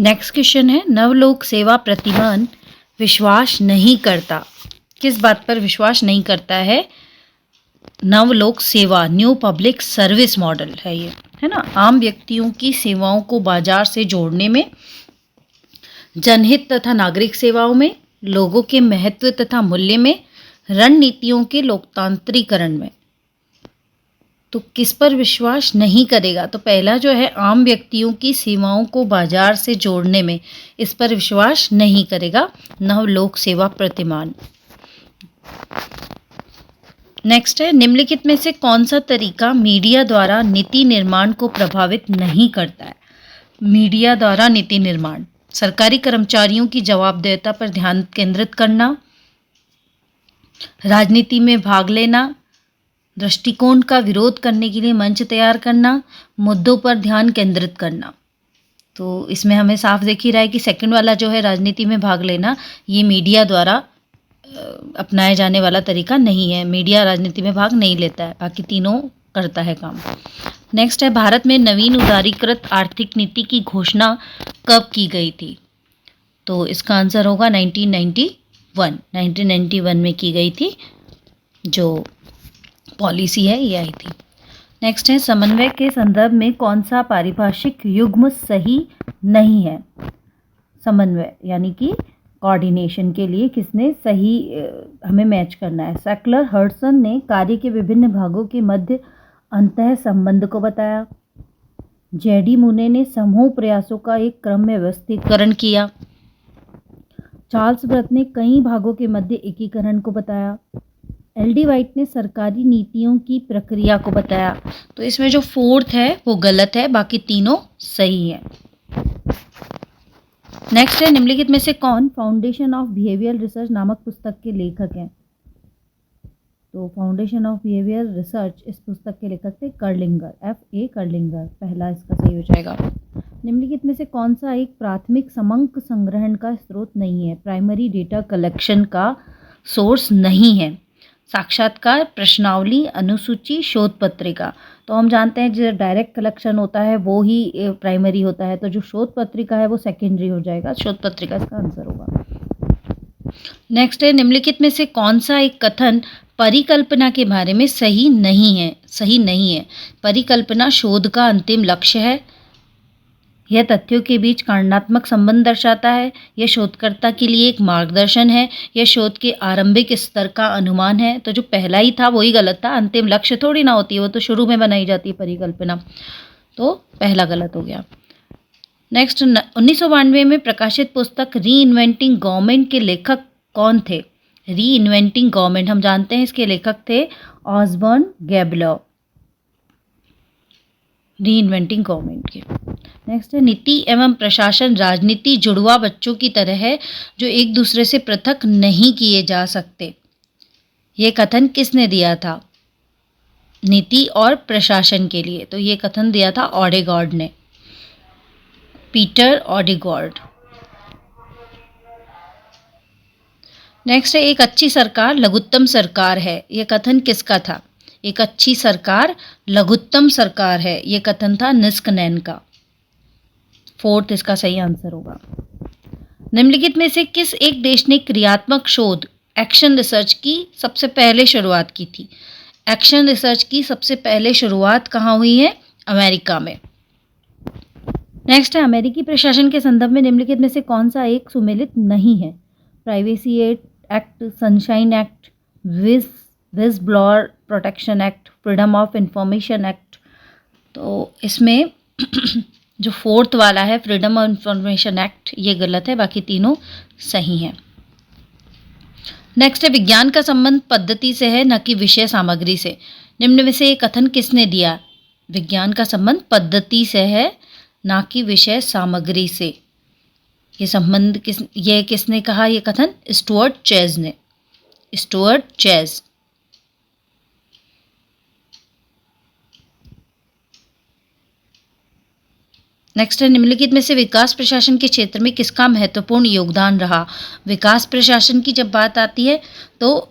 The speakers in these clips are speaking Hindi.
नेक्स्ट क्वेश्चन है, नवलोक सेवा प्रतिमान विश्वास नहीं करता। किस बात पर विश्वास नहीं करता है? नवलोक सेवा न्यू पब्लिक सर्विस मॉडल है ये, है ना। आम व्यक्तियों की सेवाओं को बाजार से जोड़ने में, जनहित तथा नागरिक सेवाओं में, लोगों के महत्व तथा मूल्य में, रणनीतियों के लोकतांत्रिकरण में। तो किस पर विश्वास नहीं करेगा? तो पहला जो है, आम व्यक्तियों की सेवाओं को बाजार से जोड़ने में, इस पर विश्वास नहीं करेगा नवलोक सेवा प्रतिमान। नेक्स्ट है, निम्नलिखित में से कौन सा तरीका मीडिया द्वारा नीति निर्माण को प्रभावित नहीं करता है? मीडिया द्वारा नीति निर्माण, सरकारी कर्मचारियों की जवाबदेहिता पर ध्यान केंद्रित करना, राजनीति में भाग लेना, दृष्टिकोण का विरोध करने के लिए मंच तैयार करना, मुद्दों पर ध्यान केंद्रित करना। तो इसमें हमें साफ दिख ही रहा है कि सेकंड वाला जो है, राजनीति में भाग लेना, ये मीडिया द्वारा अपनाया जाने वाला तरीका नहीं है। मीडिया राजनीति में भाग नहीं लेता है, बाकी तीनों करता है काम। नेक्स्ट है, भारत में नवीन उदारीकृत आर्थिक नीति की घोषणा कब की गई थी? तो इसका आंसर होगा 1991 में की गई थी। जो पॉलिसी है ये आई थी। नेक्स्ट है, समन्वय के संदर्भ में कौन सा पारिभाषिक युग्म सही नहीं है? समन्वय यानी कि कोऑर्डिनेशन के लिए किसने सही हमें मैच करना है? सैकलर हर्टसन ने कार्य के विभिन्न भागों के मध्य अंतः संबंध को बताया। जेडी मुने ने समूह प्रयासों का एक क्रम में व्यवस्थीकरण किया। चार्ल्स ब्रथ ने कई भागों के मध्य एकीकरण को बताया। एल.डी. वाइट ने सरकारी नीतियों की प्रक्रिया को बताया। तो इसमें जो फोर्थ है वो गलत है, बाकी तीनों सही है। नेक्स्ट है, निम्नलिखित में से कौन फाउंडेशन ऑफ बिहेवियर रिसर्च नामक पुस्तक के लेखक हैं? तो फाउंडेशन ऑफ बिहेवियर रिसर्च, इस पुस्तक के लेखक थे कर्लिंगर, F.A. कर्लिंगर, पहला इसका सही हो जाएगा। निम्नलिखित में से कौन सा एक प्राथमिक समंक संग्रहण का स्रोत नहीं है? प्राइमरी डेटा कलेक्शन का सोर्स नहीं है। साक्षात्कार, प्रश्नावली, अनुसूची, शोध पत्रिका। तो हम जानते हैं जो डायरेक्ट कलेक्शन होता है वो ही प्राइमरी होता है, तो जो शोध पत्रिका है वो सेकेंडरी हो जाएगा। शोध पत्रिका इसका आंसर होगा। नेक्स्ट है, निम्नलिखित में से कौन सा एक कथन परिकल्पना के बारे में सही नहीं है? परिकल्पना शोध का अंतिम लक्ष्य है। यह तथ्यों के बीच कारणात्मक संबंध दर्शाता है। यह शोधकर्ता के लिए एक मार्गदर्शन है। यह शोध के आरंभिक स्तर का अनुमान है। तो जो पहला ही था वही गलत था। अंतिम लक्ष्य थोड़ी ना होती है, वो तो शुरू में बनाई जाती है परिकल्पना। तो पहला गलत हो गया। नेक्स्ट, 1992 में प्रकाशित पुस्तक री इन्वेंटिंग गवर्नमेंट के लेखक कौन थे? री इन्वेंटिंग गवर्नमेंट, हम जानते हैं इसके लेखक थे ऑसबर्न गैबलर, री इन्वेंटिंग गवर्नमेंट के। नेक्स्ट है, नीति एवं प्रशासन राजनीति जुड़वा बच्चों की तरह है जो एक दूसरे से पृथक नहीं किए जा सकते। ये कथन किसने दिया था नीति और प्रशासन के लिए? तो ये कथन दिया था ऑडेगार्ड ने, पीटर ऑडेगार्ड। नेक्स्ट है, एक अच्छी सरकार लघुत्तम सरकार है। ये कथन किसका था? एक अच्छी सरकार लघुत्तम सरकार है, ये कथन था निस्कनैन का। फोर्थ इसका सही आंसर होगा। निम्नलिखित में से किस एक देश ने क्रियात्मक शोध एक्शन रिसर्च की सबसे पहले शुरुआत की थी? एक्शन रिसर्च की सबसे पहले शुरुआत कहाँ हुई है? अमेरिका में। नेक्स्ट है, अमेरिकी प्रशासन के संदर्भ में निम्नलिखित में से कौन सा एक सुमेलित नहीं है? Privacy act, sunshine act, whistleblower protection act, freedom of information act. तो इसमें जो फोर्थ वाला है फ्रीडम ऑफ इंफॉर्मेशन एक्ट, ये गलत है, बाकी तीनों सही हैं। नेक्स्ट है, विज्ञान का संबंध पद्धति से है न कि विषय सामग्री से। निम्न में से ये कथन किसने दिया? विज्ञान का संबंध पद्धति से है ना कि विषय सामग्री से। ये संबंध किसने कहा ये कथन? स्टुअर्ट चेज ने, स्टुअर्ट चेज। नेक्स्ट है, निम्नलिखित में से विकास प्रशासन के क्षेत्र में किसका महत्वपूर्ण योगदान रहा? विकास प्रशासन की जब बात आती है तो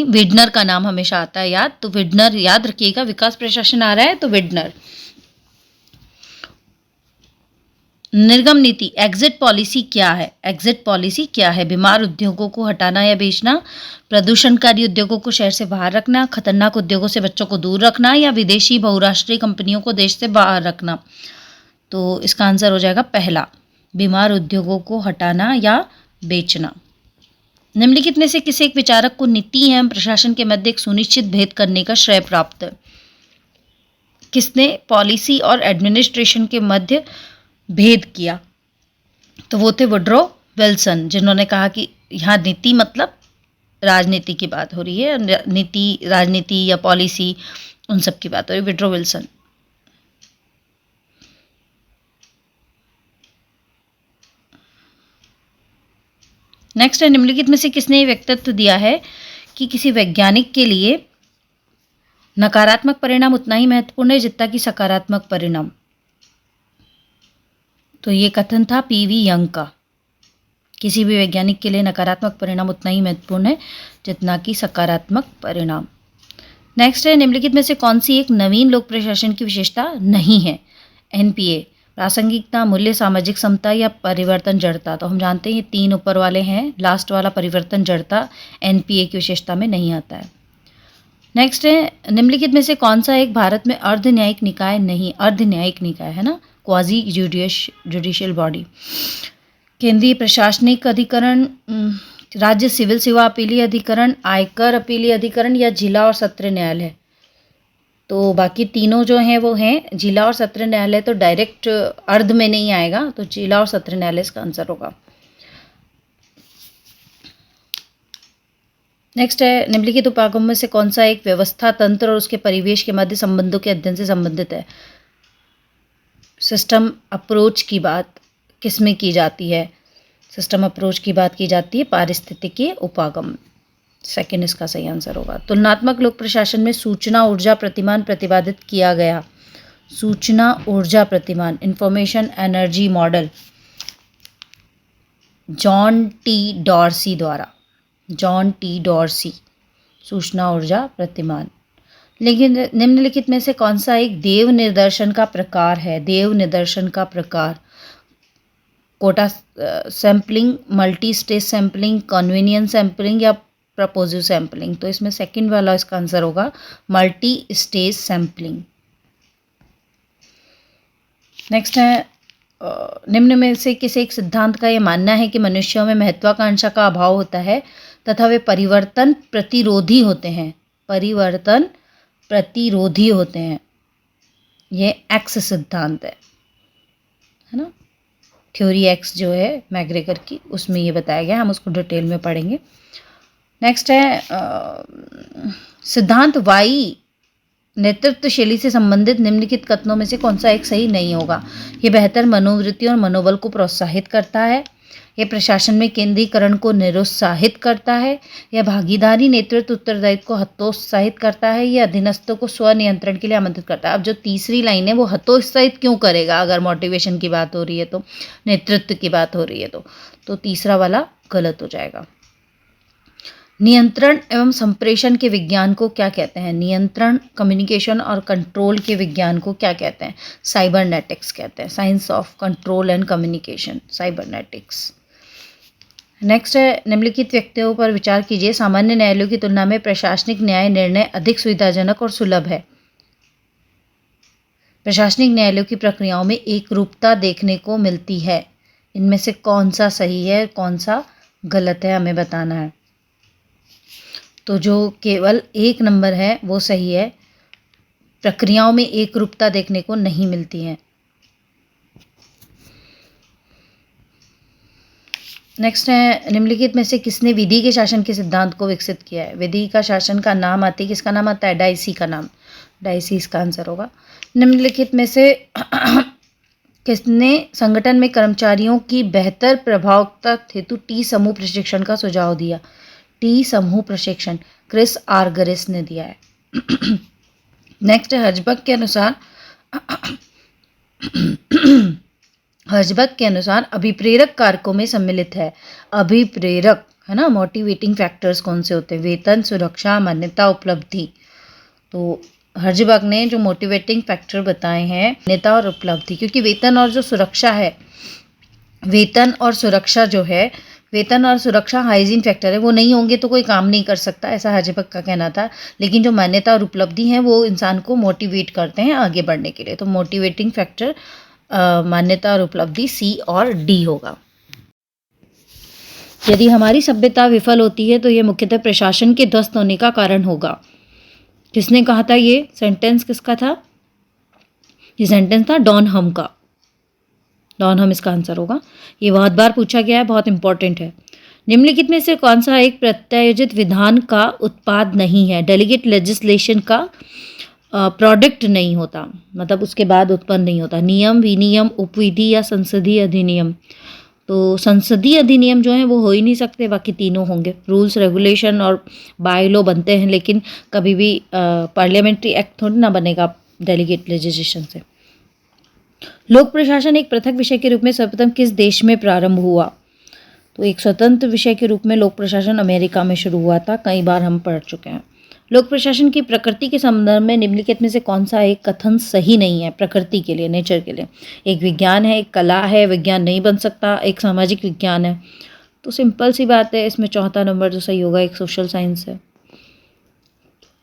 विडनर का नाम हमेशा आता है याद, तो विडनर याद रखिएगा। विकास प्रशासन आ रहा है तो विडनर। निर्गम नीति एग्जिट पॉलिसी क्या है? एग्जिट पॉलिसी क्या है? बीमार उद्योगों को हटाना या बेचना, प्रदूषणकारी उद्योगों को शहर से बाहर रखना, खतरनाक उद्योगों से बच्चों को दूर रखना या विदेशी बहुराष्ट्रीय कंपनियों को देश से बाहर रखना। तो इसका आंसर हो जाएगा पहला, बीमार उद्योगों को हटाना या बेचना। निम्नलिखित में से किसी एक विचारक को नीति एवं प्रशासन के मध्य एक सुनिश्चित भेद करने का श्रेय प्राप्त है? किसने पॉलिसी और एडमिनिस्ट्रेशन के मध्य भेद किया? तो वो थे वुड्रो विल्सन, जिन्होंने कहा कि यहाँ नीति मतलब राजनीति की बात हो रही है, नीति राजनीति या पॉलिसी उन सब की बात हो रही है, वुड्रो विल्सन। नेक्स्ट है, निम्नलिखित में से किसने ये व्यक्तित्व दिया है कि किसी वैज्ञानिक के लिए नकारात्मक परिणाम उतना ही महत्वपूर्ण है जितना कि सकारात्मक परिणाम? तो ये कथन था पीवी यंग का। किसी भी वैज्ञानिक के लिए नकारात्मक परिणाम उतना ही महत्वपूर्ण है जितना कि सकारात्मक परिणाम। नेक्स्ट है, निम्नलिखित में से कौन सी एक नवीन लोक प्रशासन की विशेषता नहीं है? एनपीए, प्रासंगिकता, मूल्य, सामाजिक समता या परिवर्तन जड़ता। तो हम जानते हैं ये तीन ऊपर वाले हैं, लास्ट वाला परिवर्तन जड़ता एनपीए की विशेषता में नहीं आता है। नेक्स्ट है, निम्नलिखित में से कौन सा एक भारत में अर्ध न्यायिक निकाय नहीं? अर्ध न्यायिक निकाय है ना, क्वाजी जुडिशियल बॉडी। केंद्रीय प्रशासनिक अधिकरण, राज्य सिविल सेवा अपीलीय अधिकरण, आयकर अपीलीय अधिकरण या जिला और सत्र न्यायालय। तो बाकी तीनों जो हैं वो हैं जिला और सत्र न्यायालय, तो डायरेक्ट अर्ध में नहीं आएगा, तो जिला और सत्र न्यायालय इसका आंसर होगा। नेक्स्ट है, निम्नलिखित उपागम में से कौन सा एक व्यवस्था तंत्र और उसके परिवेश के मध्य संबंधों के अध्ययन से संबंधित है? सिस्टम अप्रोच की बात किस में की जाती है? सिस्टम अप्रोच की बात की जाती है पारिस्थितिकी उपागम। सेकंड इसका सही आंसर होगा। तुलनात्मक लोक प्रशासन में सूचना ऊर्जा प्रतिमान प्रतिपादित किया गया। सूचना ऊर्जा प्रतिमान, information energy model, John T Dorsey द्वारा। जॉन टी डॉर्सी, सूचना ऊर्जा प्रतिमान। लेकिन निम्नलिखित में से कौन सा एक देव निदर्शन का प्रकार है? देव निदर्शन का प्रकार, quota sampling, multi stage sampling, convenience sampling या प्रपोजिव सैम्पलिंग। तो इसमें सेकंड वाला इसका आंसर होगा, मल्टी स्टेज सैम्पलिंग। नेक्स्ट है, निम्न में से किसी एक सिद्धांत का यह मानना है कि मनुष्यों में महत्वाकांक्षा का अभाव होता है तथा वे परिवर्तन प्रतिरोधी होते हैं। परिवर्तन प्रतिरोधी होते हैं, ये एक्स सिद्धांत है ना, थ्योरी एक्स जो है मैग्रेगर की, उसमें ये बताया गया, हम उसको डिटेल में पढ़ेंगे। नेक्स्ट है, सिद्धांत वाई नेतृत्व शैली से संबंधित निम्नलिखित कथनों में से कौन सा एक सही नहीं होगा? ये बेहतर मनोवृत्ति और मनोबल को प्रोत्साहित करता है, यह प्रशासन में केंद्रीकरण को निरुत्साहित करता है, यह भागीदारी नेतृत्व उत्तरदायित्व को हतोत्साहित करता है, यह अधीनस्थों को स्वनियंत्रण के लिए आमंत्रित करता है। अब जो तीसरी लाइन है वो हतोत्साहित क्यों करेगा? अगर मोटिवेशन की बात हो रही है तो, नेतृत्व की बात हो रही है तो तीसरा वाला गलत हो जाएगा। नियंत्रण एवं संप्रेषण के विज्ञान को क्या कहते हैं? नियंत्रण, कम्युनिकेशन और कंट्रोल के विज्ञान को क्या कहते हैं? साइबरनेटिक्स कहते हैं। Science of control and communication, cybernetics. Next है, निम्नलिखित व्यक्तियों पर विचार कीजिए। सामान्य न्यायालयों की तुलना में प्रशासनिक न्याय निर्णय अधिक सुविधाजनक और सुलभ है। प्रशासनिक न्यायालयों की प्रक्रियाओं में एक रूपता देखने को मिलती है। इनमें से कौन सा सही है, कौन सा गलत है, हमें बताना है। तो जो केवल एक नंबर है वो सही है, प्रक्रियाओं में एक रूपता देखने को नहीं मिलती है। नेक्स्ट है, निम्नलिखित में से किसने विधि के शासन के सिद्धांत को विकसित किया है? विधि का शासन का नाम आती है, किसका नाम आता है? डाइसी का नाम, डाइसी इसका आंसर होगा। निम्नलिखित में से किसने संगठन में कर्मचारियों की बेहतर प्रभावकता हेतु टी समूह प्रशिक्षण का सुझाव दिया? टी समूह प्रशिक्षण क्रिस आर्गरिस ने दिया है। नेक्स्ट, हर्जबर्ग के अनुसार अभिप्रेरक कारकों में सम्मिलित है। अभिप्रेरक है ना, मोटिवेटिंग फैक्टर्स कौन से होते हैं? वेतन, सुरक्षा, मान्यता, उपलब्धि। तो हर्जेबर्ग ने जो मोटिवेटिंग फैक्टर बताए हैं नेता और उपलब्धि, क्योंकि वेतन और जो सुरक्षा है, वेतन और सुरक्षा जो है, वेतन और सुरक्षा हाइजीन फैक्टर है, वो नहीं होंगे तो कोई काम नहीं कर सकता, ऐसा हर्जेबर्ग का कहना था। लेकिन जो मान्यता और उपलब्धि हैं वो इंसान को मोटिवेट करते हैं आगे बढ़ने के लिए। तो मोटिवेटिंग फैक्टर मान्यता और उपलब्धि सी और डी होगा। यदि हमारी सभ्यता विफल होती है तो ये मुख्यतः प्रशासन के ध्वस्त होने का कारण होगा। किसने कहा था ये सेंटेंस? किसका था ये सेंटेंस? था डॉन हम का। डॉन हम इसका आंसर होगा। ये बहुत बार पूछा गया है, बहुत इंपॉर्टेंट है। निम्नलिखित में से कौन सा एक प्रत्यायोजित विधान का उत्पाद नहीं है? डेलीगेट लेजिस्लेशन का प्रोडक्ट नहीं होता, मतलब उसके बाद उत्पन्न नहीं होता। नियम, विनियम, उपविधि या संसदीय अधिनियम। तो संसदीय अधिनियम जो है वो हो ही नहीं सकते, बाकी तीनों होंगे। रूल्स, रेगुलेशन और बाय लॉ बनते हैं, लेकिन कभी भी पार्लियामेंट्री एक्ट थोड़ी ना बनेगा डेलीगेट लेजिस्लेशन से। लोक प्रशासन एक पृथक विषय के रूप में सर्वप्रथम किस देश में प्रारंभ हुआ? तो एक स्वतंत्र विषय के रूप में लोक प्रशासन अमेरिका में शुरू हुआ था, कई बार हम पढ़ चुके हैं। लोक प्रशासन की प्रकृति के संदर्भ में निम्नलिखित में से कौन सा एक कथन सही नहीं है? प्रकृति के लिए, नेचर के लिए। एक विज्ञान है, एक कला है, विज्ञान नहीं बन सकता, एक सामाजिक विज्ञान है। तो सिंपल सी बात है, इसमें चौथा नंबर जो सही होगा एक सोशल साइंस है।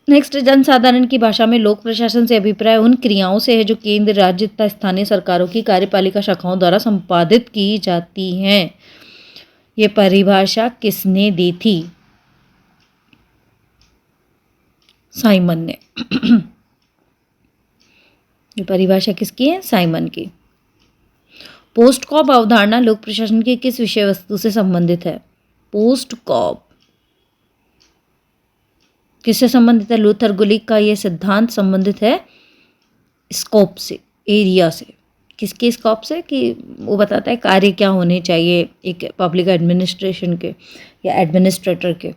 नेक्स्ट, जनसाधारण की भाषा में लोक प्रशासन से अभिप्राय उन क्रियाओं से है जो केंद्र, राज्य तथा स्थानीय सरकारों की कार्यपालिका शाखाओं द्वारा संपादित की जाती हैं। ये परिभाषा किसने दी थी? साइमन ने। ये परिभाषा किसकी है? साइमन की। पोस्ट कॉप अवधारणा लोक प्रशासन की किस विषय वस्तु से संबंधित है? पोस्ट कॉप किससे संबंधित है? लूथर गुलिक का ये सिद्धांत संबंधित है स्कोप से, एरिया से। किसके स्कोप से? कि वो बताता है कार्य क्या होने चाहिए एक पब्लिक एडमिनिस्ट्रेशन के या एडमिनिस्ट्रेटर के।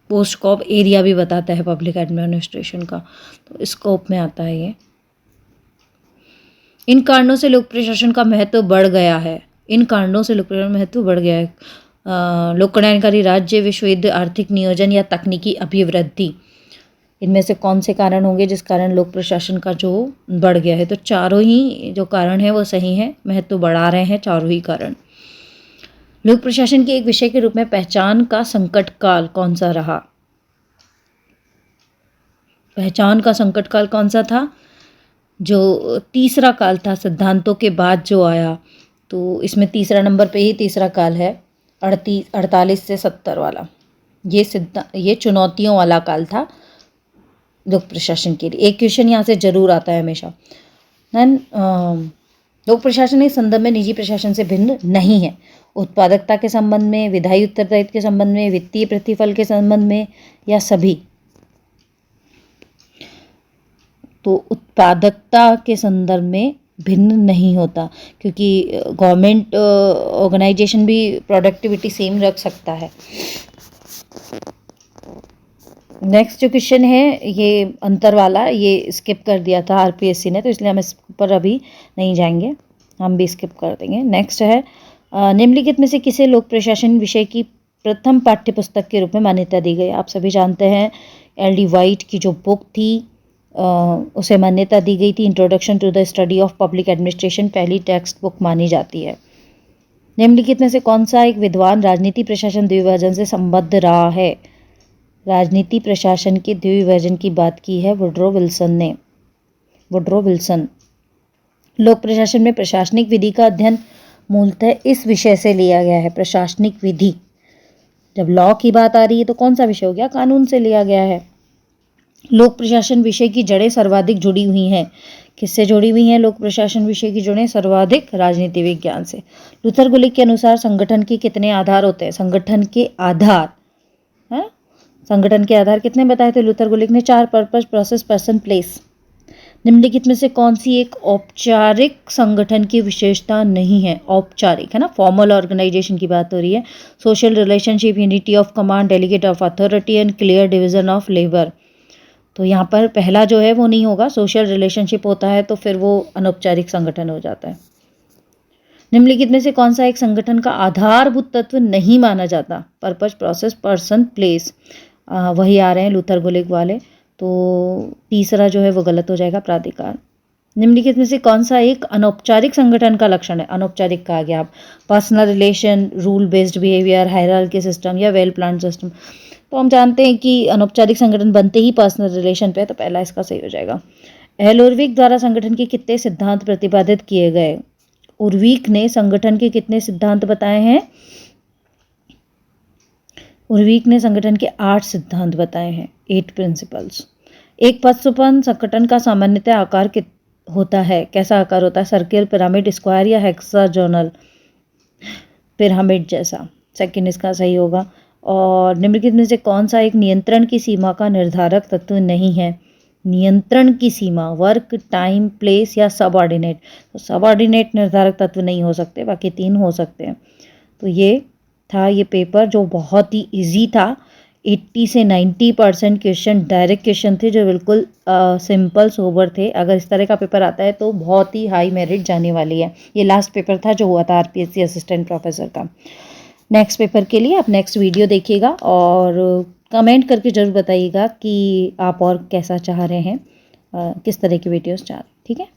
पोस्ट कॉप एरिया भी बताता है पब्लिक एडमिनिस्ट्रेशन का, तो स्कोप में आता है ये। इन कारणों से लोक प्रशासन का महत्व बढ़ गया है। इन कारणों से लोक प्रशासन महत्व बढ़ गया है। लोक कल्याणकारी राज्य, विश्व युद्ध, आर्थिक नियोजन या तकनीकी अभिवृद्धि, इनमें से कौन से कारण होंगे जिस कारण लोक प्रशासन का जो बढ़ गया है? तो चारों ही जो कारण है वो सही है, महत्व बढ़ा रहे हैं चारों ही कारण। लोक प्रशासन के एक विषय के रूप में पहचान का संकट काल कौन सा रहा? पहचान का संकट काल कौन सा था? जो तीसरा काल था सिद्धांतों के बाद जो आया, तो इसमें तीसरा नंबर पे ही तीसरा काल है, 48 से 70 वाला। ये चुनौतियों वाला काल था लोक प्रशासन के लिए। एक क्वेश्चन यहाँ से जरूर आता है हमेशा। देन लोक प्रशासन इस संदर्भ में निजी प्रशासन से भिन्न नहीं है। उत्पादकता के संबंध में, विधायी उत्तरदायित्व के संबंध में, वित्तीय प्रतिफल के संबंध में, या सभी? तो उत्पादकता के संदर्भ में भिन्न नहीं होता, क्योंकि गवर्नमेंट ऑर्गेनाइजेशन भी प्रोडक्टिविटी सेम रख सकता है। नेक्स्ट जो क्वेश्चन है ये अंतर वाला, ये स्किप कर दिया था आरपीएससी ने, तो इसलिए हम इस पर अभी नहीं जाएंगे, हम भी स्किप कर देंगे। नेक्स्ट है निम्नलिखित में से किसे लोक प्रशासन विषय की प्रथम पाठ्यपुस्तक के रूप में मान्यता दी गई? आप सभी जानते हैं एल.डी. वाइट की जो बुक थी उसे मान्यता दी गई थी। Introduction to the study of public administration पहली टेक्स्ट बुक मानी जाती है। निम्नलिखित में से कौन सा एक विद्वान राजनीति प्रशासन द्विभाजन से संबद्ध रहा है? राजनीति प्रशासन के द्विभाजन की बात की है वुड्रो विल्सन ने। Woodrow Wilson. लोक प्रशासन में प्रशासनिक विधि का अध्ययन मूलतः इस विषय से लिया गया है, प्रशासनिक विधि। जब लॉ की बात आ रही है तो कौन सा विषय हो गया? कानून से लिया गया है। लोक प्रशासन विषय की जड़ें सर्वाधिक जुड़ी हुई हैं। किससे जुड़ी हुई हैं लोक प्रशासन विषय की जड़ें? सर्वाधिक राजनीति विज्ञान से। लूथर गुलिक के अनुसार संगठन के कितने आधार होते हैं? संगठन के आधार, है संगठन के आधार कितने बताए थे लूथर गुलिक ने? 4, पर्पस, प्रोसेस, पर्सन, प्लेस। निम्नलिखित में से कौन सी एक औपचारिक संगठन की विशेषता नहीं है? औपचारिक है ना, फॉर्मल ऑर्गेनाइजेशन की बात हो रही है। Social relationship, unity of command, delegate of authority and clear division of labour. तो यहाँ पर पहला जो है वो नहीं होगा, सोशल रिलेशनशिप होता है तो फिर वो अनौपचारिक संगठन हो जाता है। निम्नलिखित में से कौन सा एक संगठन का आधारभूत तत्व नहीं माना जाता? Purpose, process, person, place. वही आ रहे हैं लूथर गुलिग वाले। तो तीसरा जो है वो गलत हो जाएगा, प्राधिकार। निम्नलिखित में से कौन सा एक अनौपचारिक संगठन का लक्षण है? अनौपचारिक कहा गया आप, personal relation, rule based behaviour, hierarchy system या वेल प्लान सिस्टम। तो हम जानते हैं कि अनौपचारिक संगठन बनते ही पर्सनल रिलेशन पे, तो पहला इसका सही हो जाएगा। एल उर्विक द्वारा संगठन के कितने सिद्धांत प्रतिपादित किए गए? उर्विक ने संगठन के कितने सिद्धांत बताए हैं? उर्विक ने संगठन के 8 सिद्धांत बताए हैं, 8 प्रिंसिपल्स। एक पदसुपन संगठन का सामान्यतः आकार होता है, कैसा आकार होता है? सर्किल, पिरामिड, स्क्वायर या हेक्सागोनल? पिरामिड जैसा। सेकंड इसका सही होगा। और निम्नलिखित में से कौन सा एक नियंत्रण की सीमा का निर्धारक तत्व नहीं है? नियंत्रण की सीमा, वर्क, टाइम, प्लेस या सबऑर्डिनेट? तो सबऑर्डिनेट निर्धारक तत्व नहीं हो सकते, बाकी 3 हो सकते हैं। तो ये था ये पेपर जो बहुत ही इजी था। 80 से 90% क्वेश्चन डायरेक्ट क्वेश्चन थे जो बिल्कुल सिंपल सोबर थे। अगर इस तरह का पेपर आता है तो बहुत ही हाई मेरिट जाने वाली है। ये लास्ट पेपर था जो हुआ था आरपीएससी असिस्टेंट प्रोफेसर का। नेक्स्ट पेपर के लिए आप नेक्स्ट वीडियो देखिएगा और कमेंट करके ज़रूर बताइएगा कि आप और कैसा चाह रहे हैं, किस तरह की वीडियोस चाह रहे हैं। ठीक है।